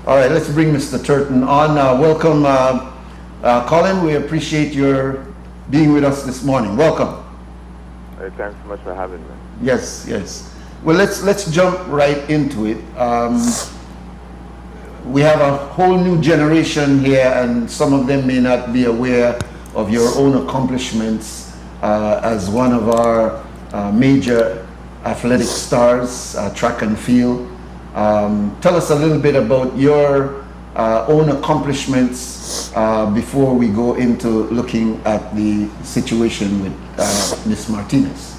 All right, let's bring Mr. Thurton on. Welcome, Colin. We appreciate your being with us this morning. Welcome. Hey, thanks so much for having me. Yes, yes. Well, let's jump right into it. We have a whole new generation here, and some of them may not be aware of your own accomplishments as one of our major athletic stars, track and field. Tell us a little bit about your own accomplishments before we go into looking at the situation with Miss Martinez.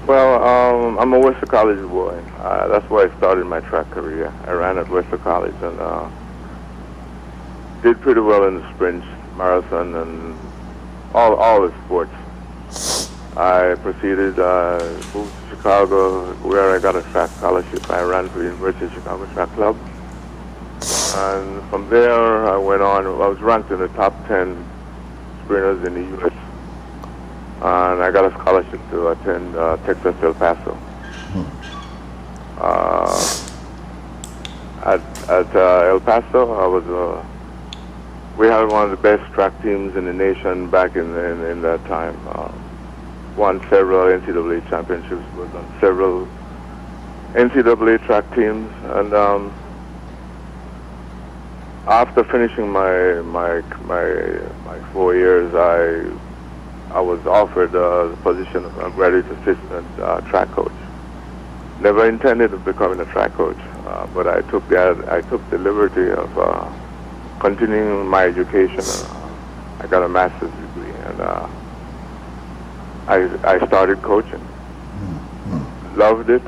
Well, I'm a Worcester College boy. That's where I started my track career. I ran at Worcester College and did pretty well in the sprints, marathon, and all the sports. I proceeded, moved to Chicago, where I got a track scholarship. I ran for the University of Chicago Track Club. And from there, I went on. I was ranked in the top 10 sprinters in the U.S. And I got a scholarship to attend Texas El Paso. At El Paso, we had one of the best track teams in the nation back in that time. Won several NCAA championships, was on several NCAA track teams, and after finishing my 4 years, I was offered the position of a graduate assistant track coach. Never intended of becoming a track coach, but I took the liberty of continuing my education. I got a master's degree, and I started coaching. Loved it,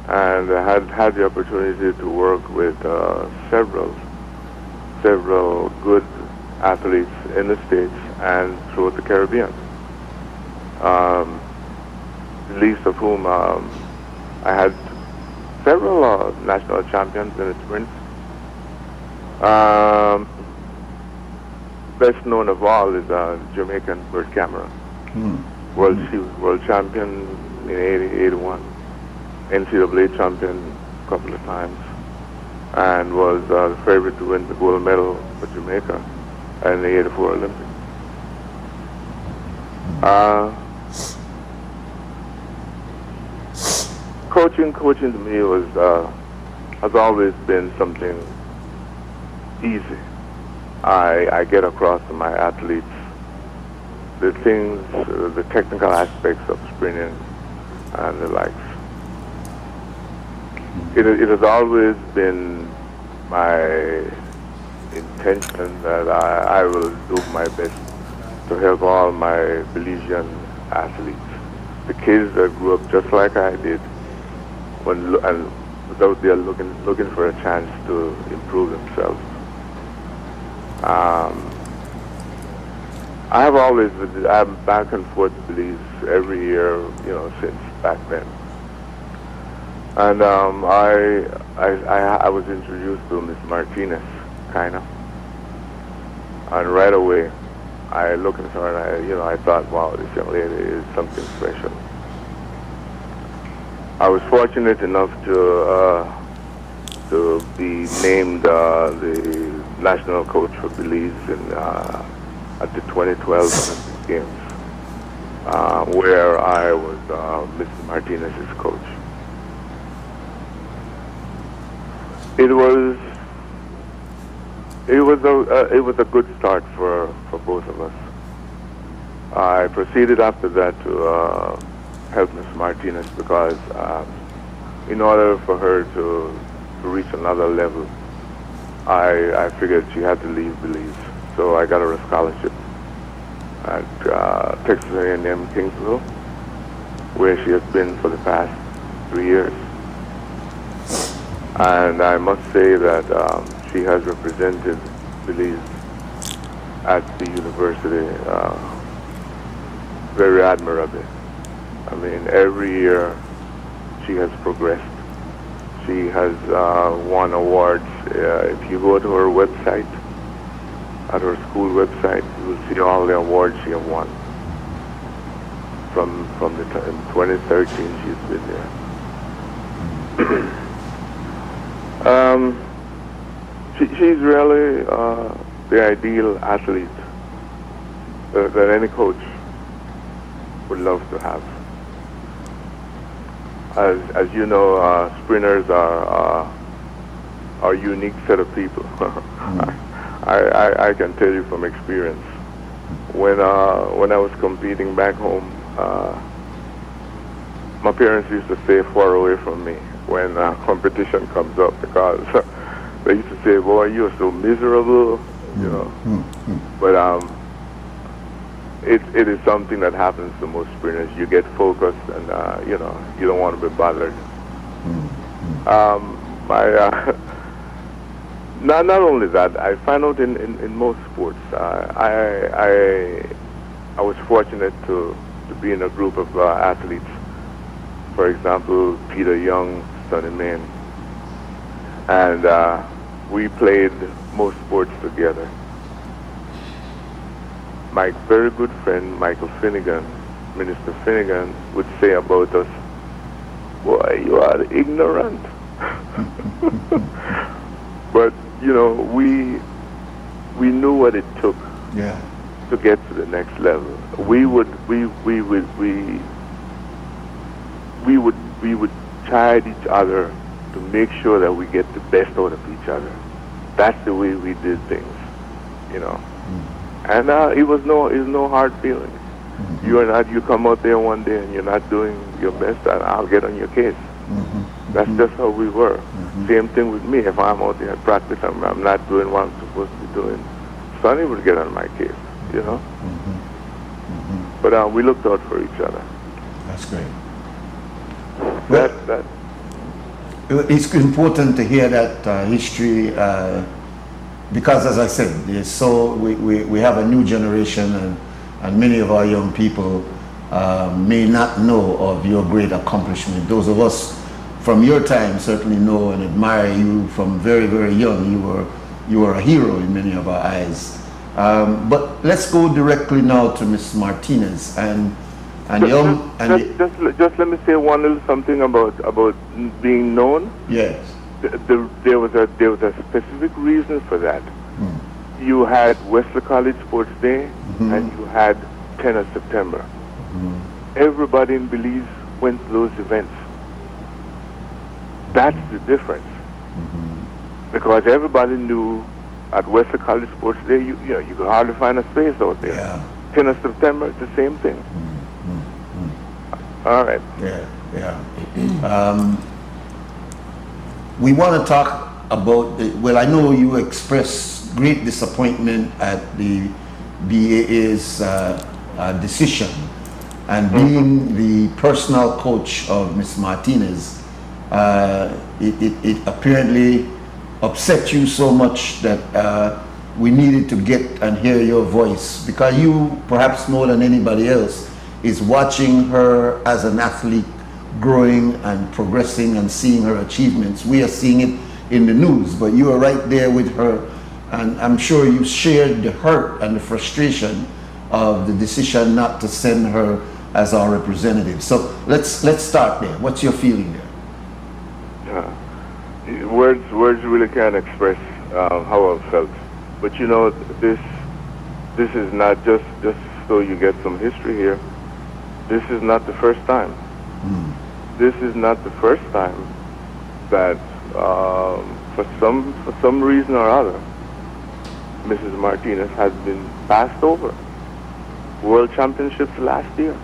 and I had the opportunity to work with several good athletes in the States and throughout the Caribbean. The least of whom I had several national champions in the sprint. Best known of all is Jamaican Bert Cameron. She was world champion in 81, NCAA champion a couple of times, and was the favorite to win the gold medal for Jamaica in the 84 Olympics. Coaching to me has always been something easy. I get across to my athletes the things, the technical aspects of sprinting and the likes. It has always been my intention that I will do my best to help all my Belizean athletes, the kids that grew up just like I did, and without they're looking for a chance to improve themselves. I'm back and forth to Belize every year, since back then. And I was introduced to Miss Martinez, Kaina, and right away I looked at her and I thought, wow, this young lady is something special. I was fortunate enough to be named the national coach for Belize at the 2012 Olympic Games, where I was Mr. Martinez's coach. It was a good start for both of us. I proceeded after that to help Ms. Martinez because in order for her to reach another level, I figured she had to leave Belize. So I got her a scholarship at Texas A&M Kingsville, where she has been for the past 3 years. And I must say that she has represented Belize at the university very admirably. I mean, every year she has progressed. She has won awards. If you go to her website, at her school website, you will see all the awards she has won. From the in 2013, she's been there. Um, she's really the ideal athlete that any coach would love to have. As you know, sprinters are a unique set of people. I can tell you from experience. When I was competing back home, my parents used to stay far away from me when competition comes up because they used to say, "Boy, you're so miserable," you know. But it is something that happens to most sprinters. You get focused, and you know, you don't want to be bothered. Not only that, I find out in most sports. I was fortunate to be in a group of athletes. For example, Peter Young, Sonny Main, and we played most sports together. My very good friend Michael Finnegan, Minister Finnegan, would say about us, "Boy, you are ignorant." But you know, we knew what it took to get to the next level. We would chide each other to make sure that we get the best out of each other. That's the way we did things, you know. And it was no hard feelings. You come out there one day and you're not doing your best, and I'll get on your case. That's just how we were. Same thing with me. If I'm out there at practice, I'm not doing what I'm supposed to be doing, Sonny would get on my case, you know. But we looked out for each other. That's great. Well, it's important to hear that history because, as I said, we have a new generation, and many of our young people may not know of your great accomplishment. Those of us from your time certainly know and admire you from very, very young. You were a hero in many of our eyes. But let's go directly now to Miss Martinez just let me say one little something about being known. Yes. There was a specific reason for that. You had Wesley College Sports Day and you had 10th of September. Everybody in Belize went to those events. That's the difference. Because everybody knew at Wesley College Sports Day, you could hardly find a space out there. Yeah. 10th of September, it's the same thing. All right. Yeah. We want to talk about, I know you expressed great disappointment at the BAA's decision, and being the personal coach of Miss Martinez, it apparently upset you so much that we needed to get and hear your voice, because you, perhaps more than anybody else, is watching her as an athlete growing and progressing and seeing her achievements. We are seeing it in the news, but you are right there with her, and I'm sure you shared the hurt and the frustration of the decision not to send her as our representative. So let's start there. What's your feeling there? Words really can't express how I felt. But you know, this is not just so you get some history here. This is not the first time. This is not the first time that for some reason or other, Mrs. Martinez has been passed over. World Championships last year.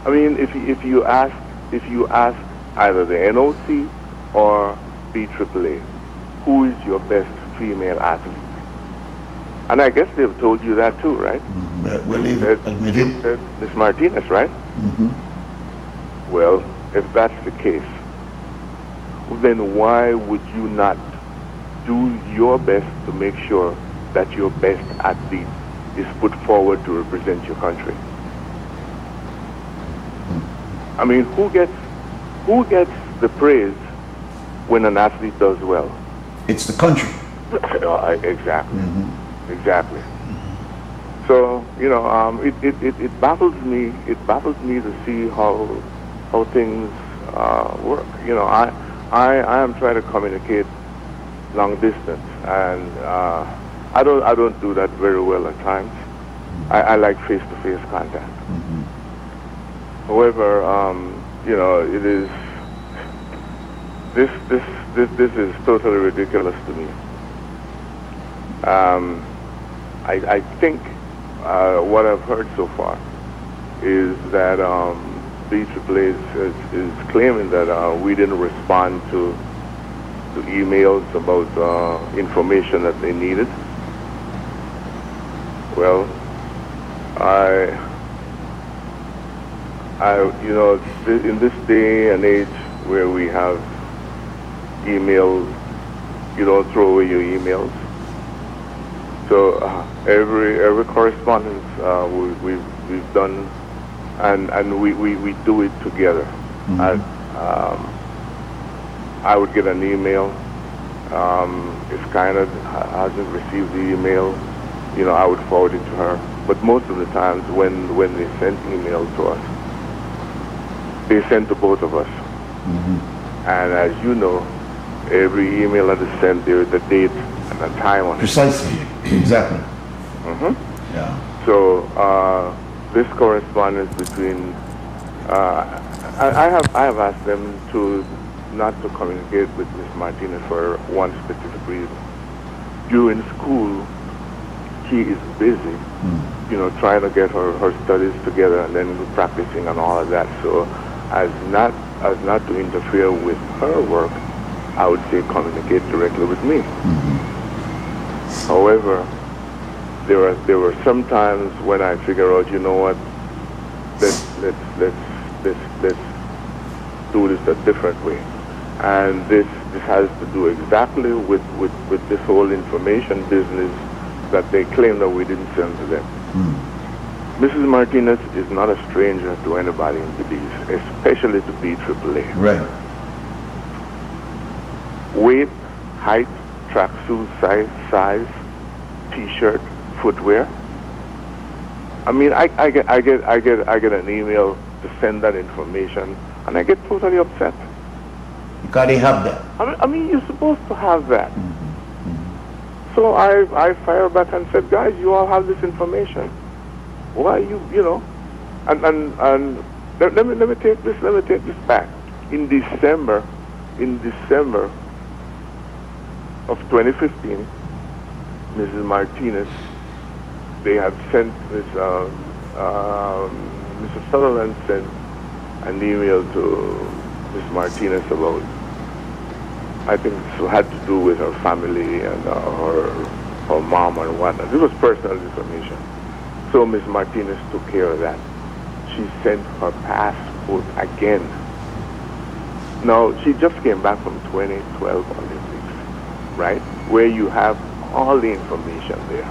I mean, if you ask either the NOC or BAAA, who is your best female athlete? And I guess they've told you that too, right? Well, they've admitted. Miss Martinez, right? Well, if that's the case, then why would you not do your best to make sure that your best athlete is put forward to represent your country? I mean, who gets the praise when an athlete does well? It's the country. Exactly. Exactly. So it baffles me. It baffles me to see how things work. I am trying to communicate long distance, and I don't do that very well at times. I like face-to-face contact. However, it is this is totally ridiculous to me. I think what I've heard so far is that BAAA is claiming that we didn't respond to emails about information that they needed. Well, in this day and age where we have emails, you don't throw away your emails. So every correspondence we've done, and we do it together. I would get an email. If Kaina hasn't received the email, I would forward it to her. But most of the times when they send emails to us, they send to both of us. And as you know, every email that is sent, there is a date and a time on it. Precisely. Exactly. Yeah. So this correspondence between I have asked them not to communicate with Ms. Martinez for one specific reason. During school, she is busy, trying to get her studies together and then practicing and all of that. So as not to interfere with her work, I would say communicate directly with me. However, there were some times when I figure out, let's do this a different way. And this has to do exactly with this whole information business that they claim that we didn't send to them. Mrs. Martinez is not a stranger to anybody in Belize, especially to BAAA. Right. Weight, height, tracksuit size, T-shirt, footwear. I mean, I get an email to send that information, and I get totally upset. Because they have that. I mean, you're supposed to have that. So I fire back and said, guys, you all have this information. Why And let me take this back. In December of 2015, Mrs. Martinez, they had sent this. Mr. Sutherland sent an email to Ms. Martinez about, I think it had to do with her family and her mom and whatnot. This was personal information. So Ms. Martinez took care of that. She sent her passport again. Now, she just came back from 2012 Olympics, right? Where you have all the information there.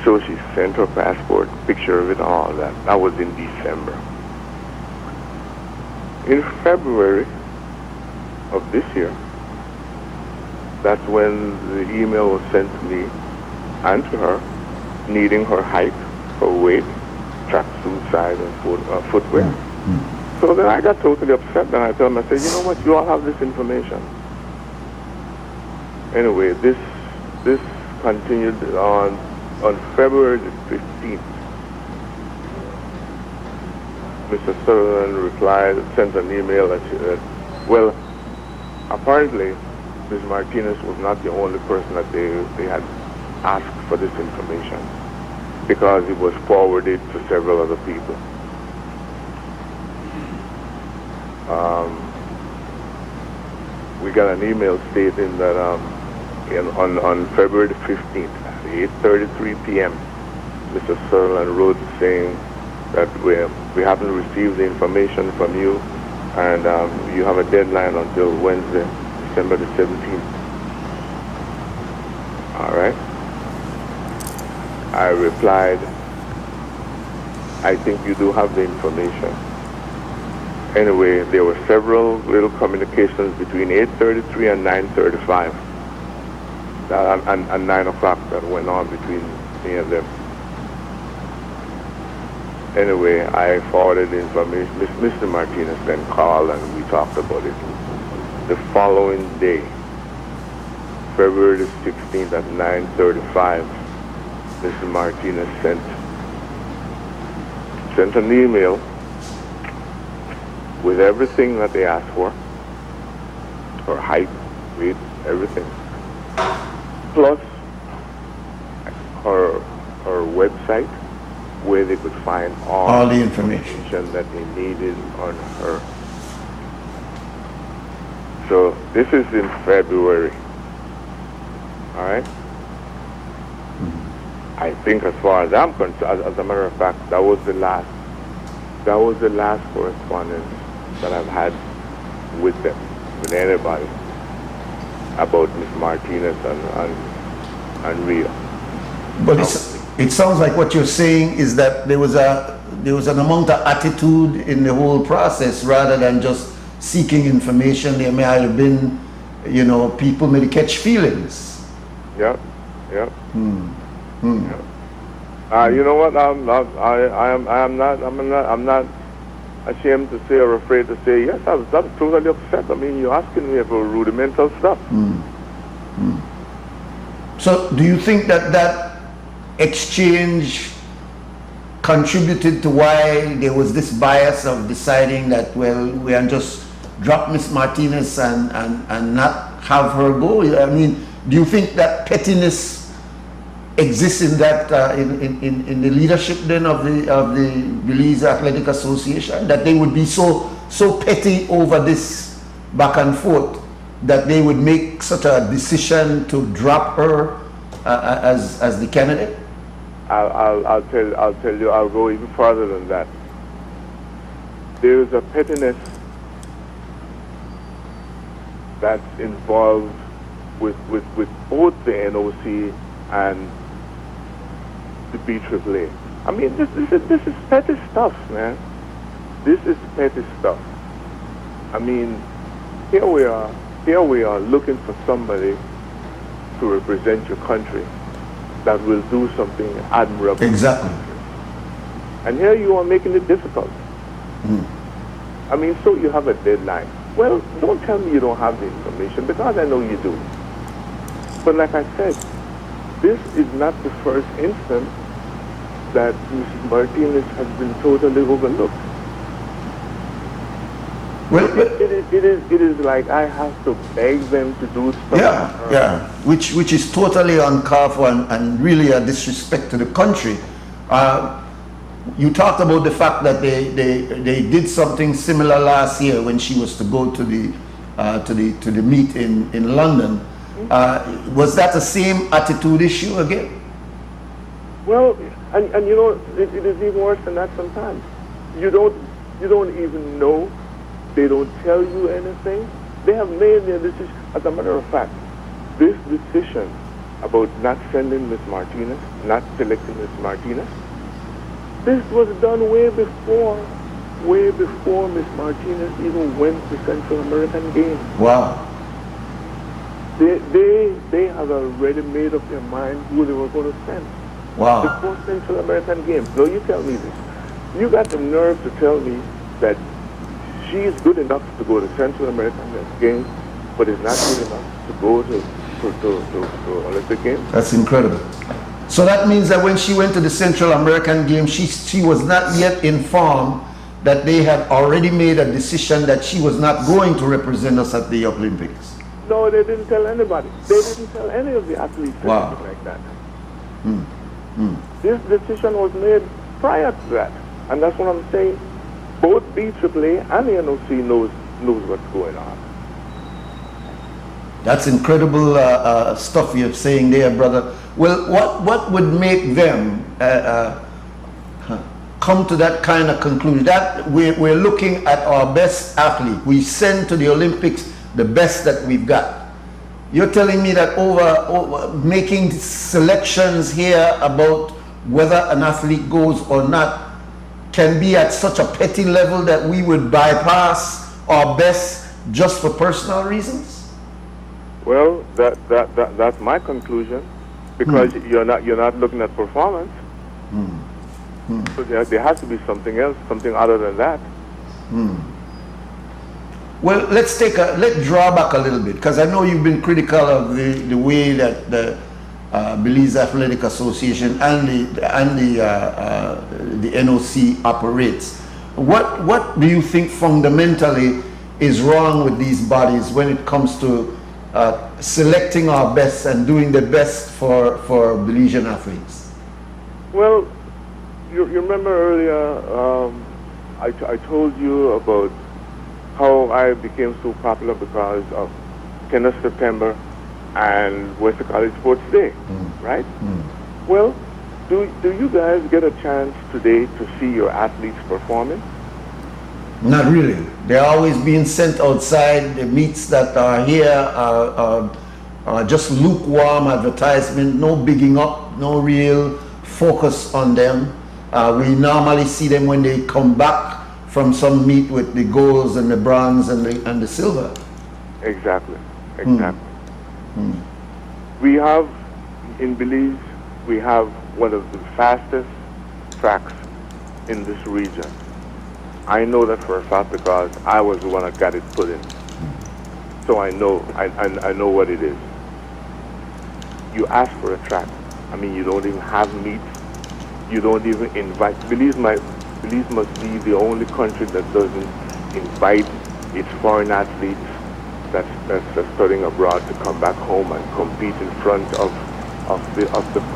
So she sent her passport, picture of it, all that. That was in December. In February of this year, that's when the email was sent to me and to her, needing her height, her weight, tracksuit size, and footwear. So then I got totally upset, and I told them, I said, you know what, you all have this information. Anyway, this continued on February the 15th. Mr. Sutherland replied, sent an email that well, apparently, Ms. Martinez was not the only person that they had asked for this information, because it was forwarded to several other people. We got an email stating that on February the 15th, at 8:33 p.m., Mr. Sutherland wrote saying that we haven't received the information from you, and you have a deadline until Wednesday, December the 17th. All right. I replied, I think you do have the information. Anyway, there were several little communications between 8:33 and 9:35, and 9 o'clock that went on between me and them. Anyway, I forwarded the information. Mr. Martinez then called and we talked about it. the following day, February the 16th at 9:35, Mrs. Martinez sent an email with everything that they asked for, her height, weight, everything, plus her website where they could find all the information that they needed on her. So this is in February. All right. I think, as far as I'm concerned, as a matter of fact, that was the last correspondence that I've had with them, with anybody, about Miss Martinez and Rio. But it sounds like what you're saying is that there was an amount of attitude in the whole process rather than just seeking information. There may have been, people may catch feelings. Yeah. Yeah. You know what? I'm not ashamed to say or afraid to say yes. I was totally upset. I mean, you're asking me for rudimental stuff. So, do you think that exchange contributed to why there was this bias of deciding that, well, we can just drop Miss Martinez and not have her go? I mean, do you think that pettiness exists in that in the leadership then of the Belize Athletic Association, that they would be so petty over this back and forth that they would make such a decision to drop her as the candidate? I'll tell you. I'll go even further than that. There is a pettiness that's involved with both the NOC and the BAAA. I mean, this is petty stuff, man. This is petty stuff. I mean, here we are looking for somebody to represent your country that will do something admirable. Exactly. And here you are making it difficult. I mean, so you have a deadline. Well, don't tell me you don't have the information, because I know you do. But like I said, this is not the first instance that Mrs. Martinez has been totally overlooked. Well, it is like I have to beg them to do stuff. Which is totally uncalled for and really a disrespect to the country. You talked about the fact that they did something similar last year when she was to go to the meet in London. Was that the same attitude issue again? Well, and it is even worse than that sometimes. You don't even know. They don't tell you anything. They have made their decision. As a matter of fact, this decision about not sending Miss Martinez, not selecting Miss Martinez, this was done way before Miss Martinez even went to Central American Games. Wow. They had already made up their mind who they were going to send. Wow. Before Central American Games. No, you tell me this. You got the nerve to tell me that she is good enough to go to Central American Games, but is not good enough to go to Olympic Games? That's incredible. So that means that when she went to the Central American Games, she was not yet informed that they had already made a decision that she was not going to represent us at the Olympics. No, they didn't tell anybody. They didn't tell any of the athletes anything like that. This decision was made prior to that. And that's what I'm saying. Both BAAA and the NOC knows what's going on. That's incredible stuff you're saying there, brother. Well, what would make them come to that kind of conclusion? That we're looking at our best athlete. We send to the Olympics the best that we've got. You're telling me that over making selections here about whether an athlete goes or not can be at such a petty level that we would bypass our best just for personal reasons? Well, that's my conclusion, because you're not looking at performance. So there has to be something else, something other than that. Well, let's draw back a little bit, because I know you've been critical of the way that the Belize Athletic Association and the NOC operates. What do you think fundamentally is wrong with these bodies when it comes to selecting our best and doing the best for Belizean athletes? Well, you remember earlier I told you about how I became so popular because of 10th of September and Western College Sports Day, right? Well, do you guys get a chance today to see your athletes performing? Not really. They're always being sent outside. The meets that are here are just lukewarm advertisement, no bigging up, no real focus on them. We normally see them when they come back from some meet with the golds and the bronze and the silver. Exactly. We have, in Belize, we have one of the fastest tracks in this region. I know that for a fact because I was the one that got it put in. So I know what it is. You ask for a track. I mean, you don't even have meets. You don't even invite. Belize must be the only country that doesn't invite its foreign athletes that's studying abroad to come back home and compete in front of the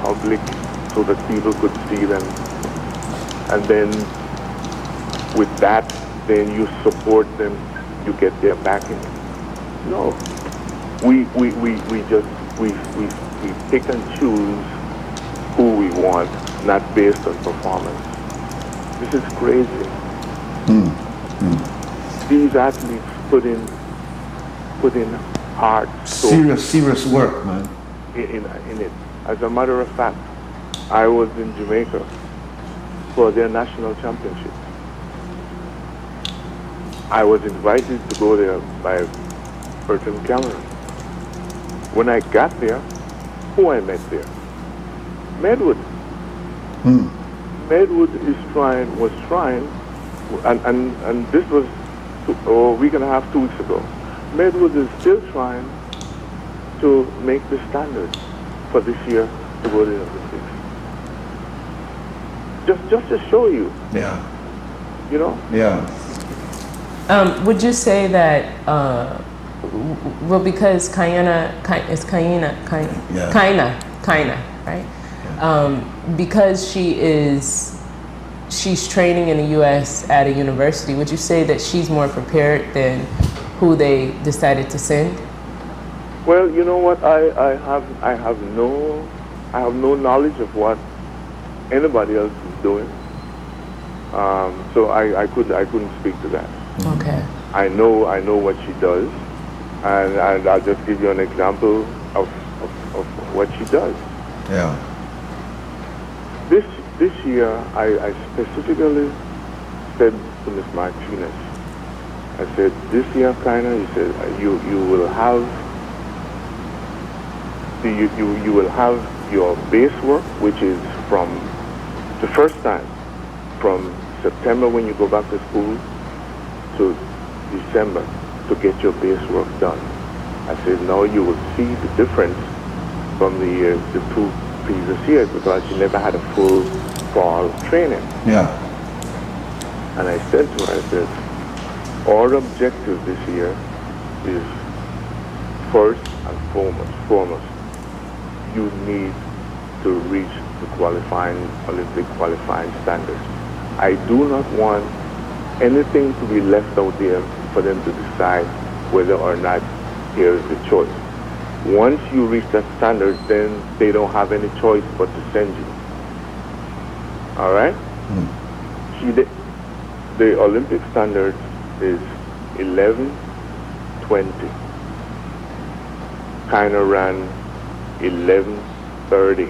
public so that people could see them. And then with that, then you support them, you get their backing. No, we pick and choose who we want, not based on performance. This is crazy. These athletes put in hard, serious work, man. In it. As a matter of fact, I was in Jamaica for their national championship. I was invited to go there by Burton Cameron. When I got there, who I met there? Medwood. Medwood was trying, and this was a week and a half, 2 weeks ago. Medwood is still trying to make the standard for this year to go to the Olympics. Just to show you. Yeah. You know? Yeah. Would you say that, well, because Kaina, right? Yeah. Because she's training in the U.S. at a university, would you say that she's more prepared than who they decided to send? Well, you know what? I have no knowledge of what anybody else is doing. So I couldn't speak to that. Okay. I know what she does, and I'll just give you an example of what she does. Yeah. This year, I specifically said to Ms. Martinez, I said, this year, Kaina, you said you will have your base work, which is from the first time, from September when you go back to school to December to get your base work done. I said, now you will see the difference from the 2 previous years because you never had a full fall training. Yeah. And I said to her, I said, our objective this year is first and foremost, you need to reach the Olympic qualifying standards. I do not want anything to be left out there for them to decide whether or not here is the choice. Once you reach that standard, then they don't have any choice but to send you. All right? The Olympic standard is 11:20. Kaina ran 11:30.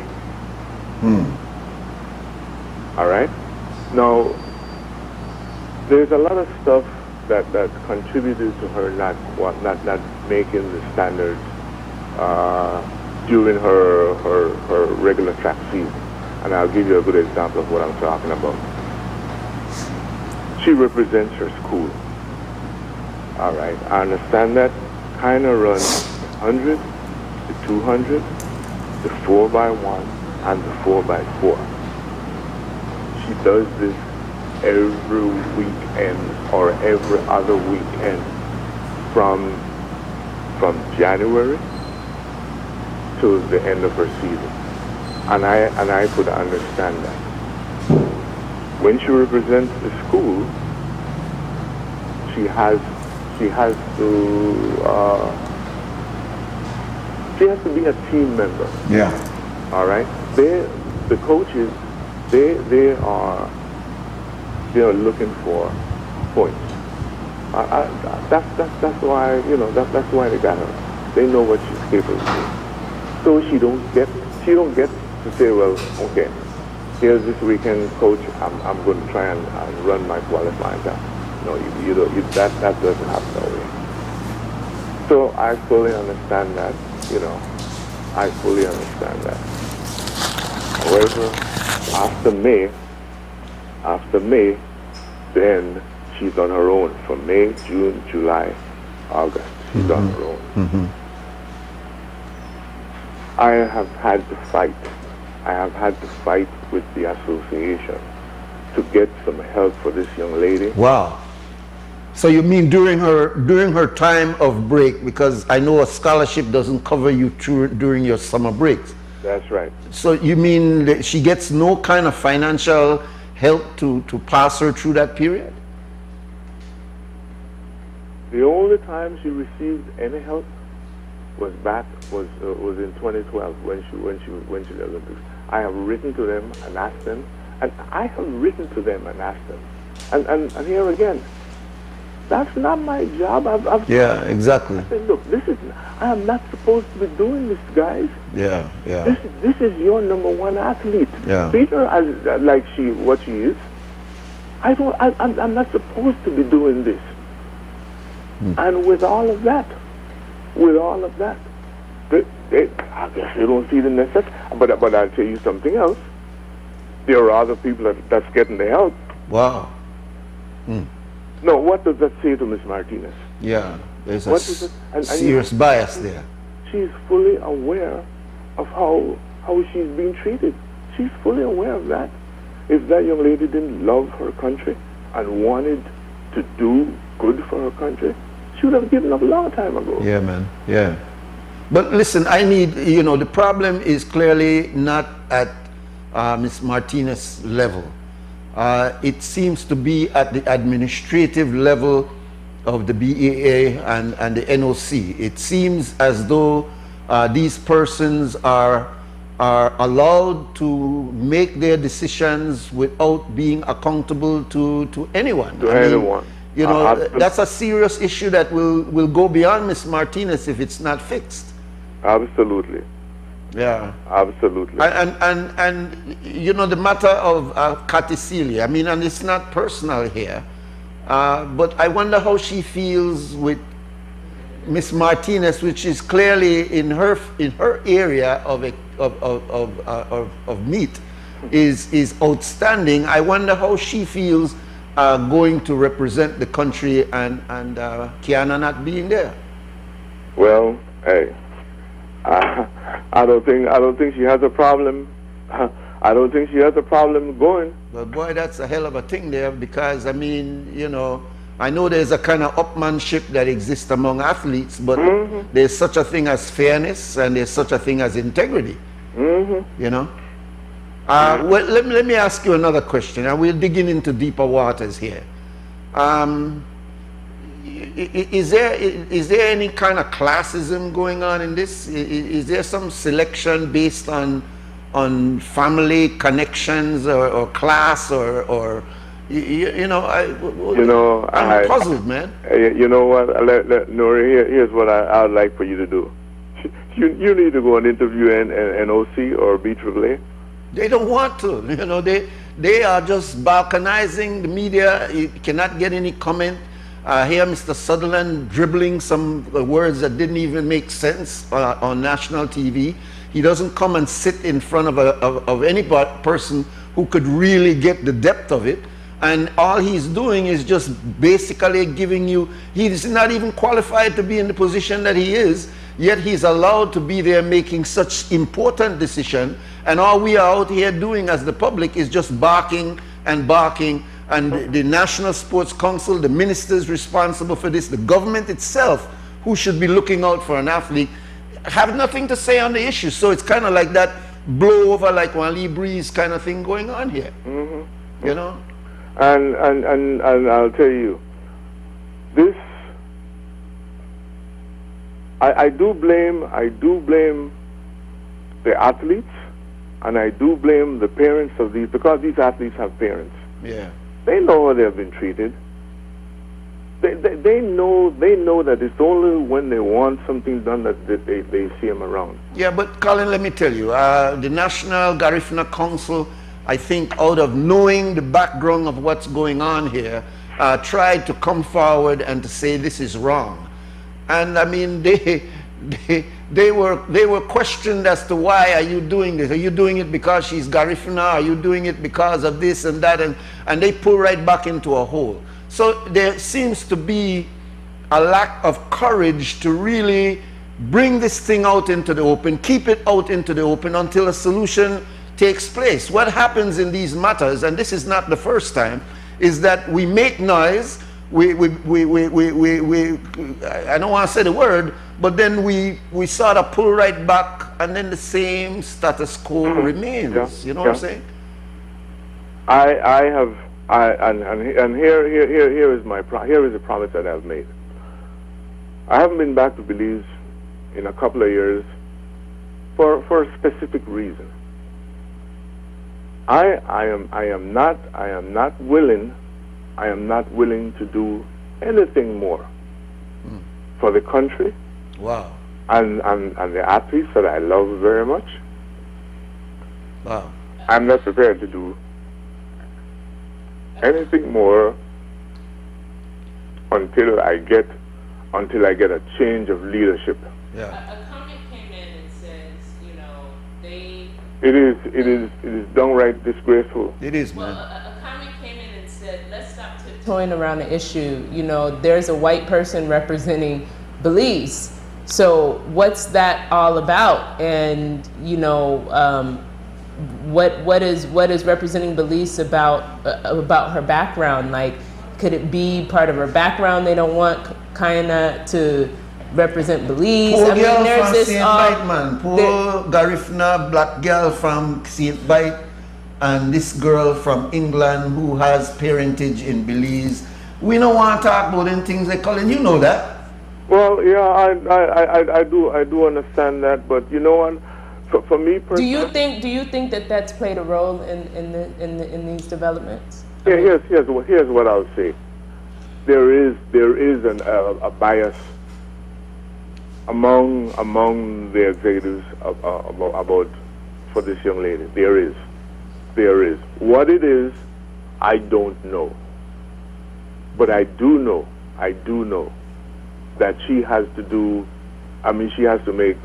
All right? Now, there's a lot of stuff that contributed to her not making the standards during her regular track season. And I'll give you a good example of what I'm talking about. She represents her school. All right, I understand that. Kind of runs 100, the 200, the 4x1, and the 4x4. She does this every weekend or every other weekend from January to the end of her season, and I could understand that. When she represents the school, she has to be a team member. Yeah. All right. The coaches, they are looking for points. That's why that's why they got her. They know what she's capable of. So she don't get to say, well, okay, here's this weekend, coach. I'm going to try and run my qualifying time. No, that doesn't happen that way. So I fully understand that. I fully understand that. However, after May, then she's on her own. From May, June, July, August, she's on her own. Mm-hmm. I have had to fight. I have had to fight with the association to get some help for this young lady. Wow. So you mean during her time of break, because I know a scholarship doesn't cover you during your summer breaks. That's right. So you mean that she gets no kind of financial help to pass her through that period? The only time she received any help was in 2012 when she went to the Olympics. I have written to them and asked them, and here again, that's not my job. Yeah, exactly. I said, look, I am not supposed to be doing this, guys. Yeah. This is your number one athlete. Yeah. Treat her as what she is. I'm not supposed to be doing this. And with all of that, I guess they don't see the necessity. But I'll tell you something else. There are other people that's getting the help. Wow. No, what does that say to Miss Martinez? Yeah, there's What a is it? And serious bias there. She's fully aware of how she's being treated. She's fully aware of that. If that young lady didn't love her country and wanted to do good for her country, she would have given up a long time ago. Yeah, man. Yeah. But listen, I need, the problem is clearly not at Ms. Martinez's level. It seems to be at the administrative level of the BAA and the NOC. It seems as though these persons are allowed to make their decisions without being accountable to anyone. Anyone. That's a serious issue that will go beyond Ms. Martinez if it's not fixed. Absolutely. Yeah. Absolutely. And the matter of Katy Sealy, and it's not personal here, but I wonder how she feels with Miss Martinez, which is clearly in her area of meat is outstanding. I wonder how she feels going to represent the country and Kiana not being there. Well, hey. I don't think she has a problem. I don't think she has a problem going. But boy, that's a hell of a thing there, because I know there's a kind of upmanship that exists among athletes, but there's such a thing as fairness and there's such a thing as integrity. Well, let me ask you another question, and we're digging into deeper waters here. Is there any kind of classism going on in this? Is there some selection based on family connections or class or I'm puzzled, man. You know what, Nuri, here's what I'd like for you to do. You need to go and interview an OC or BAAA. They don't want to. They are just balkanizing the media. You cannot get any comment. Here, Mr. Sutherland dribbling some words that didn't even make sense on national TV. He doesn't come and sit in front of any person who could really get the depth of it. And all he's doing is just basically giving you, he's not even qualified to be in the position that he is, yet he's allowed to be there making such important decision. And all we are out here doing as the public is just barking and barking. And the National Sports Council, the ministers responsible for this, the government itself, who should be looking out for an athlete, have nothing to say on the issue. So it's kind of like that blow over like one Lee Breeze kind of thing going on here. You know? And I'll tell you, this, I do blame the athletes, and I do blame the parents of these, because these athletes have parents. Yeah. They know how they have been treated. They know that it's only when they want something done that they see them around. Yeah, but Colin, let me tell you, the National Garifuna Council, I think out of knowing the background of what's going on here, tried to come forward and to say this is wrong. And I mean, they were questioned as to why are you doing this? Are you doing it because she's Garifuna? Are you doing it because of this and that? And they pull right back into a hole. So there seems to be a lack of courage to really bring this thing out into the open, keep it out into the open until a solution takes place. What happens in these matters, and this is not the first time, is that we make noise, I don't want to say the word, but then we sort of pull right back, and then the same status quo remains. Yeah. You know what I'm saying? Here is a promise that I've made. I haven't been back to Belize in a couple of years for a specific reason. I am not willing to do anything more for the country. Wow. And the athletes that I love very much. Wow. I'm not prepared to do anything more until I get a change of leadership. Yeah. A comment came in and says, you know, they. It is downright disgraceful. It is, Well, man. a comment came in and said, let's stop tiptoeing around the issue. You know, there's a white person representing Belize. So what's that all about? And, you know, what is representing Belize about her background? Like, could it be part of her background? They don't want Kaina to represent Belize. Poor I mean, girl there's from this St. Bite, man. Poor Garifuna, black girl from St. Bite, and this girl from England who has parentage in Belize. We don't want to talk about them things they Colin. You know that. Well, yeah, I do understand that, but you know what? For me personally, do you think that that's played a role in these developments? yeah, here's what I'll say. There is a bias among the executives about for this young lady. There is. What it is, I don't know. But I do know that she has to make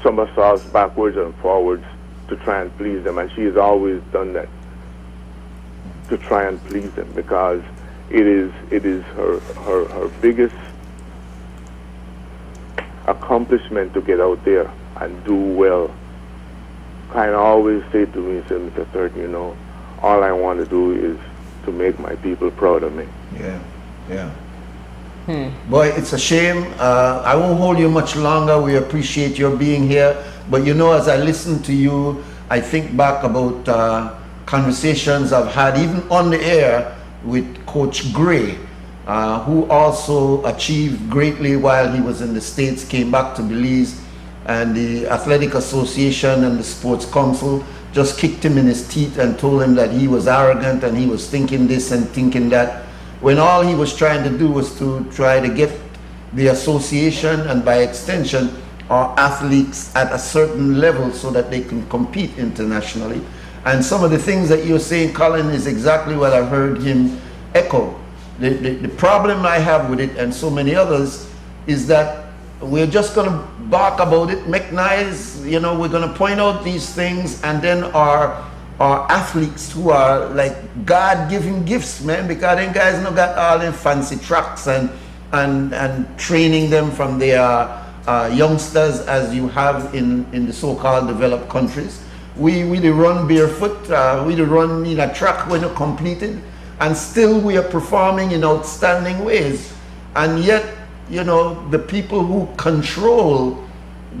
somersaults backwards and forwards to try and please them, and she has always done that to try and please them, because it is her biggest accomplishment to get out there and do well. Kind of always say to me, say, Mr. Thurton, you know, all I want to do is to make my people proud of me. Yeah. Boy, it's a shame. I won't hold you much longer. We appreciate your being here. But you know, as I listen to you, I think back about conversations I've had, even on the air, with Coach Gray, who also achieved greatly while he was in the States, came back to Belize, and the Athletic Association and the Sports Council just kicked him in his teeth and told him that he was arrogant and he was thinking this and thinking that, when all he was trying to do was to try to get the association, and by extension our athletes, at a certain level so that they can compete internationally. And some of the things that you're saying, Colin, is exactly what I've heard him echo. The problem I have with it, and so many others, is that we're just going to bark about it, make noise, you know, we're going to point out these things, and then our our athletes who are like God-given gifts, man, because them guys no got all them fancy tracks and training them from their youngsters as you have in the so-called developed countries. We they run barefoot, we they run in a track when you're completed, and still we are performing in outstanding ways. And yet, you know, the people who control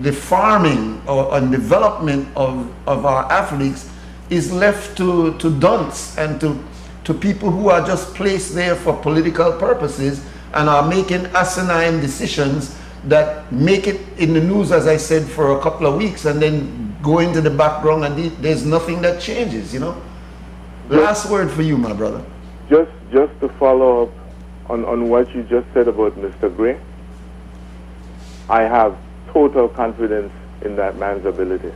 the farming and development of our athletes is left to dunce and to people who are just placed there for political purposes and are making asinine decisions that make it in the news, as I said, for a couple of weeks and then go into the background and there's nothing that changes, you know. Last word for you, my brother. Just to follow up on what you just said about Mr. Gray, I have total confidence in that man's ability.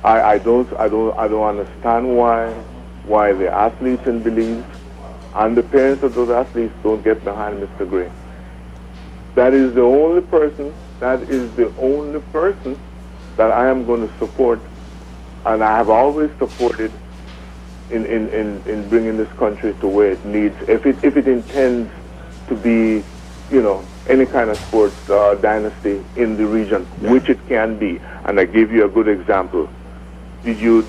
I don't understand why the athletes in Belize and the parents of those athletes don't get behind Mr. Gray. That is the only person that I am going to support, and I have always supported in bringing this country to where it needs, if it intends to be, you know, any kind of sports dynasty in the region, yeah, which it can be. And I give you a good example. Did you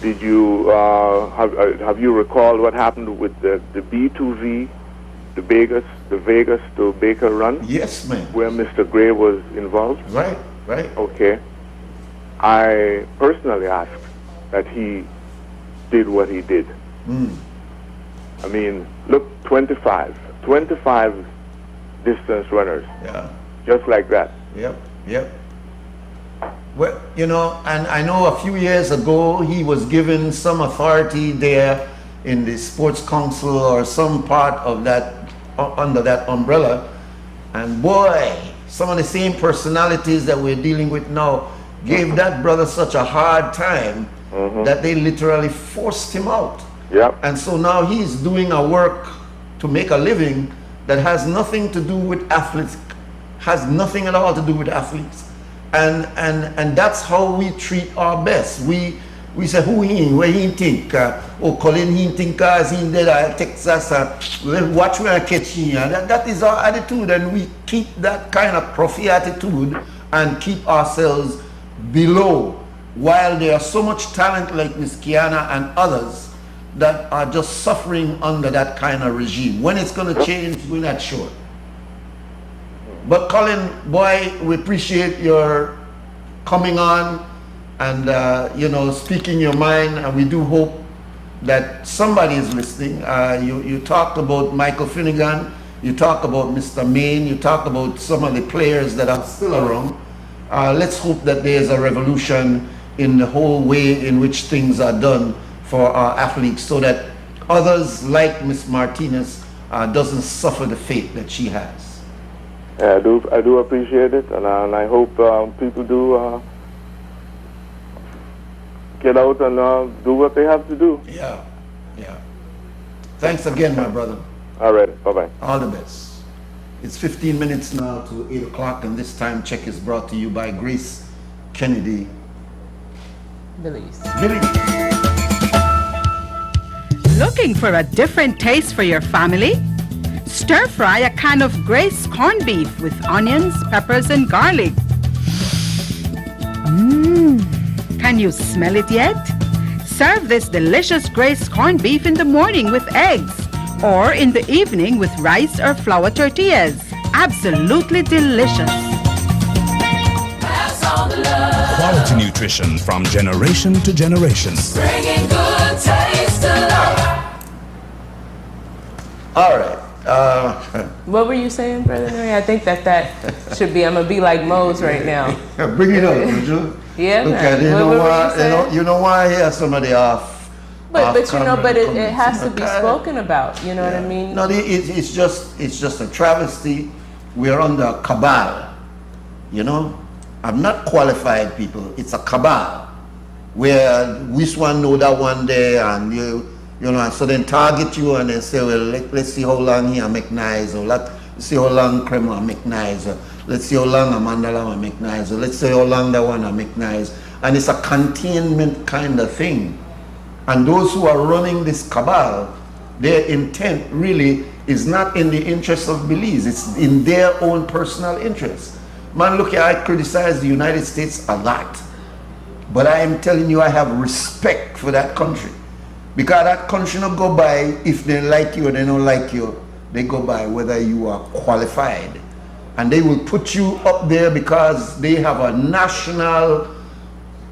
have you recalled what happened with the B2V, the Vegas to Baker run? Yes, ma'am. Where Mr. Gray was involved? Right. Okay. I personally asked that he did what he did. I mean, look, 25 distance runners. Yeah. Just like that. Yep. Well, you know, and I know a few years ago he was given some authority there in the Sports Council or some part of that, under that umbrella. And boy, some of the same personalities that we're dealing with now gave that brother such a hard time that they literally forced him out. Yep. And so now he's doing a work to make a living that has nothing to do with athletes, has nothing at all to do with athletes. And that's how we treat our best. We say, who he, where he think? Colin he think as he did Texas, watch where I catch him. That is our attitude, and we keep that kind of profi attitude and keep ourselves below, while there are so much talent like Miss Kiana and others that are just suffering under that kind of regime. When it's going to change, we're not sure. But Colin, boy, we appreciate your coming on and you know, speaking your mind, and we do hope that somebody is listening. You talked about Michael Finnegan, you talked about Mr. Main, you talked about some of the players that are still around. Let's hope that there's a revolution in the whole way in which things are done for our athletes, so that others like Miss Martinez doesn't suffer the fate that she has. Yeah, I do appreciate it, and I hope people do get out and do what they have to do. Yeah. Thanks again, my brother. All right, bye-bye. All the best. It's 15 minutes now to 8 o'clock, and this time check is brought to you by Grace Kennedy. Belize. Looking for a different taste for your family? Stir fry a can of Grace corned beef with onions, peppers, and garlic. Can you smell it yet? Serve this delicious Grace corned beef in the morning with eggs, or in the evening with rice or flour tortillas. Absolutely delicious. Pass on the love. Quality nutrition from generation to generation. Bringing good taste to life. All right. What were you saying, Brother Nuri? I think that should be, I'm going to be like Mose right now. Bring it up, would you? Yeah, Look man. at it. What were you saying? You know why I hear somebody off. But you know, camera but it comments. has to be spoken about. You know what I mean? No, it's just a travesty. We're under a cabal. You know, I'm not qualified people. It's a cabal where this one know that one there, and you know, so then target you and then say, well, let's see how long he make nice, or let's see how long KREM will make nice, or let's see how long Amandala will make nice, or let's see how long that one will make nice. And it's a containment kind of thing. And those who are running this cabal, their intent really is not in the interest of Belize, it's in their own personal interest. Man, look, I criticize the United States a lot, but I am telling you, I have respect for that country. Because that country don't go by if they like you or they don't like you. They go by whether you are qualified. And they will put you up there because they have a national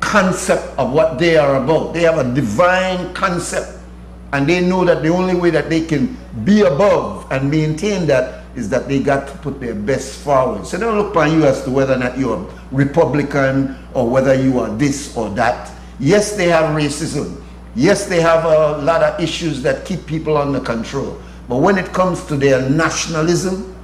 concept of what they are about. They have a divine concept. And they know that the only way that they can be above and maintain that is that they got to put their best forward. So they don't look upon you as to whether or not you're Republican or whether you are this or that. Yes, they have racism. Yes, they have a lot of issues that keep people under control. But when it comes to their nationalism,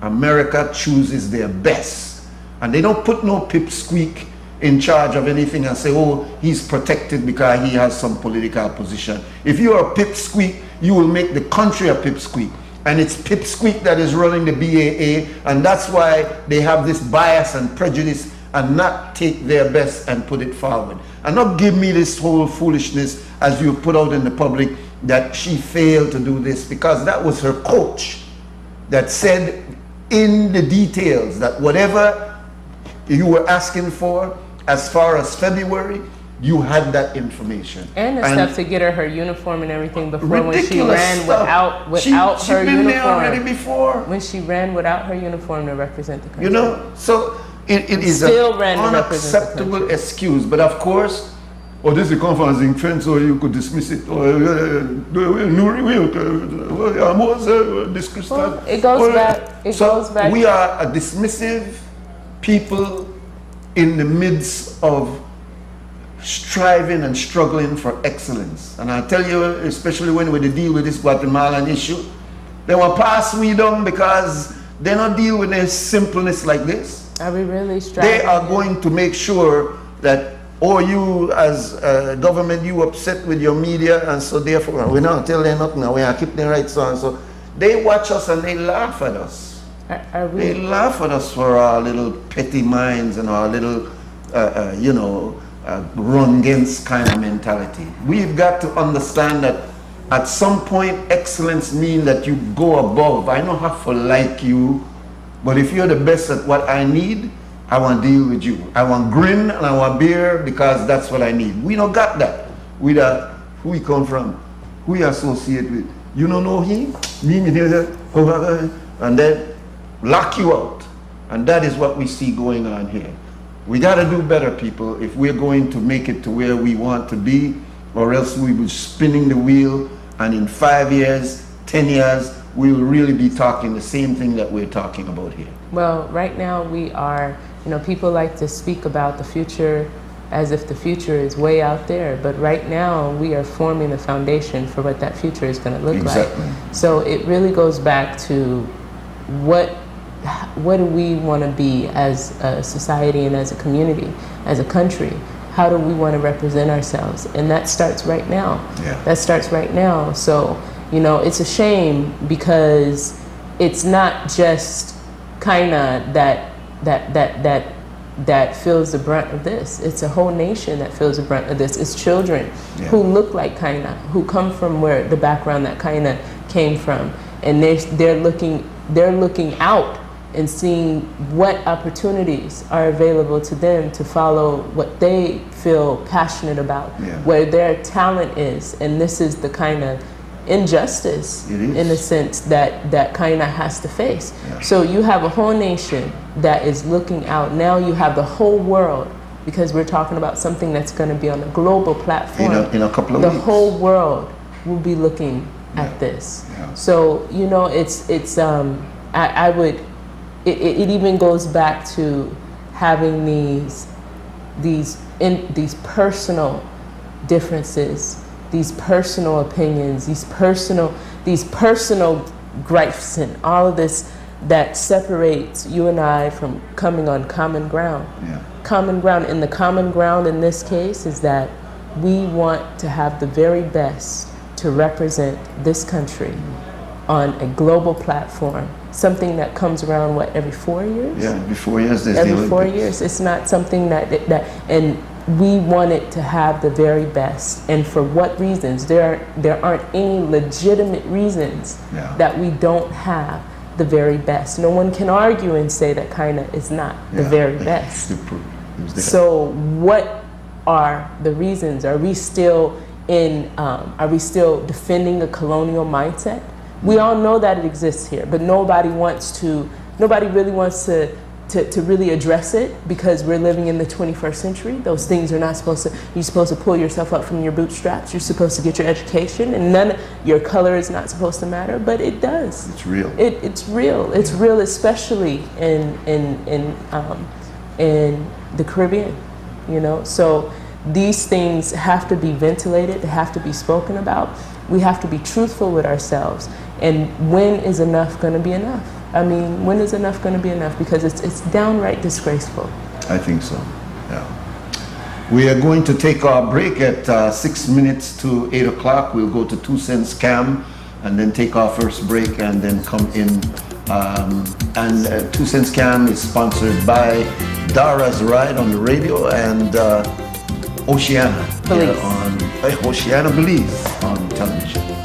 America chooses their best. And they don't put no pipsqueak in charge of anything and say, oh, he's protected because he has some political position. If you are a pipsqueak, you will make the country a pipsqueak. And it's pipsqueak that is running the BAA, and that's why they have this bias and prejudice and not take their best and put it forward. And not give me this whole foolishness as you put out in the public that she failed to do this, because that was her coach that said in the details that whatever you were asking for as far as February, you had that information. And the stuff to get her uniform and everything before, when she ridiculous ran stuff. without She her been there uniform. already before. When she ran without her uniform to represent the country. You know, so it is Still an ran to represent the unacceptable country. excuse. But of course, oh, this is a conferencing trend, so you could dismiss it. Well, it goes back. It goes back. We are a dismissive people in the midst of striving and struggling for excellence. And I tell you, especially when we deal with this Guatemalan issue, they will pass we down because they don't deal with a simpleness like this. Are we really striving? They are going to make sure that, or you as government, you upset with your media, and so therefore we not tell them nothing, we are keep them right so and so. They watch us and they laugh at us. Are we? They laugh at us for our little petty minds and our little, run against kind of mentality. We've got to understand that at some point, excellence means that you go above. I don't have to like you, but if you're the best at what I need, I want to deal with you. I want grin and I want beer because that's what I need. We don't got that. We that who we come from, who we associate with. You don't know him, and then lock you out. And that is what we see going on here. We got to do better, people, if we're going to make it to where we want to be, or else we will be spinning the wheel, and in 5 years, 10 years, we will really be talking the same thing that we're talking about here. Well, right now we are, people like to speak about the future as if the future is way out there, but right now we are forming the foundation for what that future is going to look Exactly. like. So it really goes back to what do we want to be as a society and as a community, as a country? How do we want to represent ourselves? And that starts right now. Yeah. That starts right now. So, it's a shame because it's not just Kaina that feels the brunt of this. It's a whole nation that feels the brunt of this. It's children who look like Kaina, who come from where the background that Kaina came from, and they're looking out and seeing what opportunities are available to them to follow what they feel passionate about, where their talent is. And this is the kind of injustice, in a sense, that Kaina has to face. Yeah. So you have a whole nation that is looking out. Now you have the whole world, because we're talking about something that's going to be on a global platform. In a couple of the weeks. whole world will be looking at this. Yeah. So it even goes back to having these personal differences, these personal opinions, these personal gripes, and all of this that separates you and I from coming on common ground. Yeah. Common ground, and the common ground in this case is that we want to have the very best to represent this country on a global platform. Something that comes around, every 4 years? Yeah, every 4 years there's Every the 4 Olympics. years. It's not something and we wanted to have the very best. And for what reasons? There aren't any legitimate reasons Yeah. that we don't have the very best. No one can argue and say that Kaina is not the Yeah. very best. You proved it was there. So what are the reasons? Are we still defending a colonial mindset? We all know that it exists here, but nobody really wants to really address it, because we're living in the 21st century. Those things are not you're supposed to pull yourself up from your bootstraps. You're supposed to get your education, and your color is not supposed to matter, but it does. It's real. It's real. It's real, especially in the Caribbean, So these things have to be ventilated. They have to be spoken about. We have to be truthful with ourselves. And when is enough going to be enough? I mean, when is enough going to be enough? Because it's downright disgraceful. I think so, yeah. We are going to take our break at 6 minutes to 8 o'clock. We'll go to 2 Cents Cam and then take our first break and then come in. 2 Cents Cam is sponsored by Dara's Ride on the radio and Oceana Belize. Oceana Belize on television.